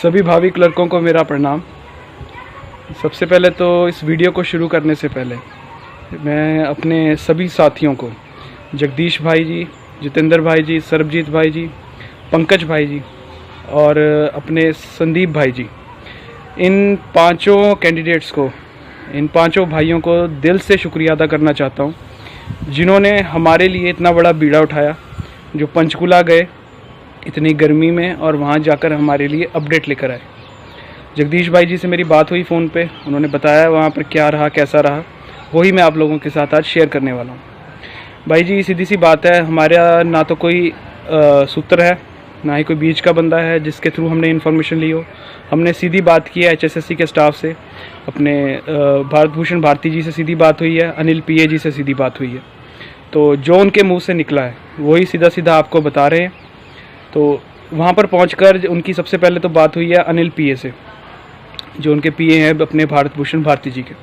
सभी भावी क्लर्कों को मेरा प्रणाम। सबसे पहले तो इस वीडियो को शुरू करने से पहले मैं अपने सभी साथियों को, जगदीश भाई जी, जितेंद्र भाई जी, सरबजीत भाई जी, पंकज भाई जी और अपने संदीप भाई जी, इन पांचों कैंडिडेट्स को, इन पांचों भाइयों को दिल से शुक्रिया अदा करना चाहता हूँ, जिन्होंने हमारे लिए इतना बड़ा बीड़ा उठाया, जो पंचकुला गए इतनी गर्मी में और वहाँ जाकर हमारे लिए अपडेट लेकर आए। जगदीश भाई जी से मेरी बात हुई फ़ोन पे, उन्होंने बताया वहाँ पर क्या रहा, कैसा रहा, वही मैं आप लोगों के साथ आज शेयर करने वाला हूँ। भाई जी, सीधी सी बात है, हमारा ना तो कोई सूत्र है, ना ही कोई बीच का बंदा है जिसके थ्रू हमने इन्फॉर्मेशन ली हो। हमने सीधी बात की है HSSC के स्टाफ से, अपने भारत भूषण भारती जी से सीधी बात हुई है, अनिल PA जी से सीधी बात हुई है। तो जो उनके मुंह से निकला है वही सीधा सीधा आपको बता रहे हैं। तो वहाँ पर पहुंचकर उनकी सबसे पहले तो बात हुई है अनिल PA से, जो उनके PA हैं अपने भारत भूषण भारती जी के।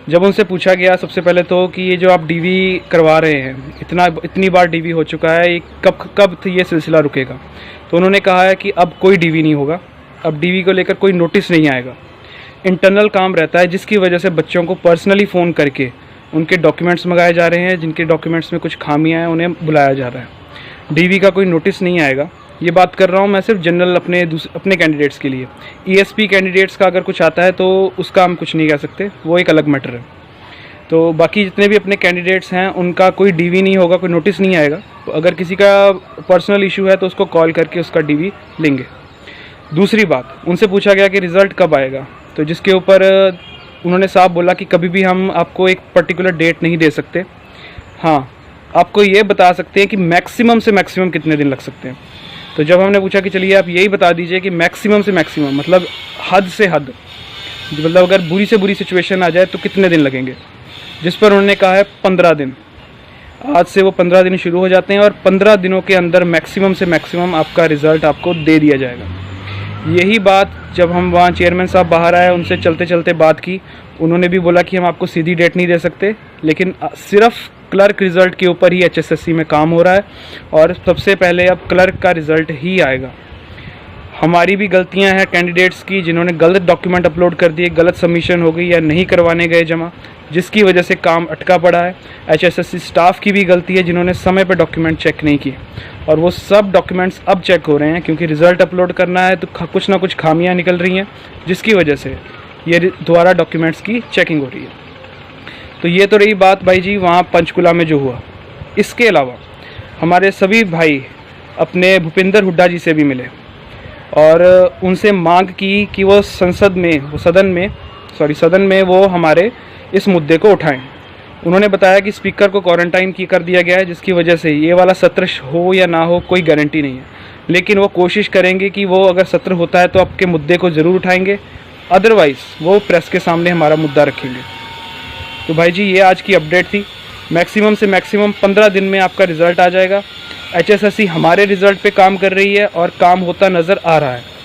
जब उनसे पूछा गया सबसे पहले तो कि ये जो आप DV करवा रहे हैं, इतनी बार DV हो चुका है, ये कब ये सिलसिला रुकेगा। तो उन्होंने कहा है कि अब कोई DV नहीं होगा, अब DV को लेकर कोई नोटिस नहीं आएगा। इंटरनल काम रहता है जिसकी वजह से बच्चों को पर्सनली फ़ोन करके उनके डॉक्यूमेंट्स मंगाए जा रहे हैं, जिनके डॉक्यूमेंट्स में कुछ खामियां हैं उन्हें बुलाया जा रहा है। DV का कोई नोटिस नहीं आएगा। ये बात कर रहा हूँ मैं सिर्फ जनरल अपने कैंडिडेट्स के लिए। ESP कैंडिडेट्स का अगर कुछ आता है तो उसका हम कुछ नहीं कह सकते, वो एक अलग मैटर है। तो बाकी जितने भी अपने कैंडिडेट्स हैं उनका कोई DV नहीं होगा, कोई नोटिस नहीं आएगा। तो अगर किसी का पर्सनल इशू है तो उसको कॉल करके उसका DV लेंगे। दूसरी बात, उनसे पूछा गया कि रिज़ल्ट कब आएगा, तो जिसके ऊपर उन्होंने साफ बोला कि कभी भी हम आपको एक पर्टिकुलर डेट नहीं दे सकते। हाँ, आपको ये बता सकते हैं कि मैक्सिमम से मैक्सिमम कितने दिन लग सकते हैं। तो जब हमने पूछा कि चलिए आप यही बता दीजिए कि मैक्सिमम से मैक्सिमम मतलब हद से हद, मतलब अगर बुरी से बुरी सिचुएशन आ जाए तो कितने दिन लगेंगे, जिस पर उन्होंने कहा है 15 दिन। आज से वो 15 दिन शुरू हो जाते हैं और 15 दिनों के अंदर मैक्सिमम से मैक्सिमम आपका रिज़ल्ट आपको दे दिया जाएगा। यही बात जब हम वहाँ चेयरमैन साहब बाहर आए, उनसे चलते चलते बात की, उन्होंने भी बोला कि हम आपको सीधी डेट नहीं दे सकते, लेकिन सिर्फ क्लर्क रिज़ल्ट के ऊपर ही HSSC में काम हो रहा है और सबसे पहले अब क्लर्क का रिज़ल्ट ही आएगा। हमारी भी गलतियां हैं कैंडिडेट्स की, जिन्होंने गलत डॉक्यूमेंट अपलोड कर दिए, गलत सबमिशन हो गई या नहीं करवाने गए जमा, जिसकी वजह से काम अटका पड़ा है। HSSC स्टाफ की भी गलती है, जिन्होंने समय पर डॉक्यूमेंट चेक नहीं किए और वो सब डॉक्यूमेंट्स अब चेक हो रहे हैं, क्योंकि रिज़ल्ट अपलोड करना है तो कुछ ना कुछ खामियां निकल रही हैं, जिसकी वजह से ये दोबारा डॉक्यूमेंट्स की चेकिंग हो रही है। तो ये तो रही बात भाई जी वहाँ पंचकुला में जो हुआ। इसके अलावा हमारे सभी भाई अपने भूपेंद्र हुड्डा जी से भी मिले और उनसे मांग की कि वो सदन में वो हमारे इस मुद्दे को उठाएं। उन्होंने बताया कि स्पीकर को क्वारंटाइन कर दिया गया है, जिसकी वजह से ये वाला सत्र हो या ना हो कोई गारंटी नहीं है, लेकिन वो कोशिश करेंगे कि वो अगर सत्र होता है तो आपके मुद्दे को ज़रूर उठाएंगे, अदरवाइज़ वो प्रेस के सामने हमारा मुद्दा रखेंगे। तो भाई जी, ये आज की अपडेट थी। मैक्सिमम से मैक्सिमम 15 दिन में आपका रिज़ल्ट आ जाएगा। HSSC हमारे रिज़ल्ट पे काम कर रही है और काम होता नज़र आ रहा है।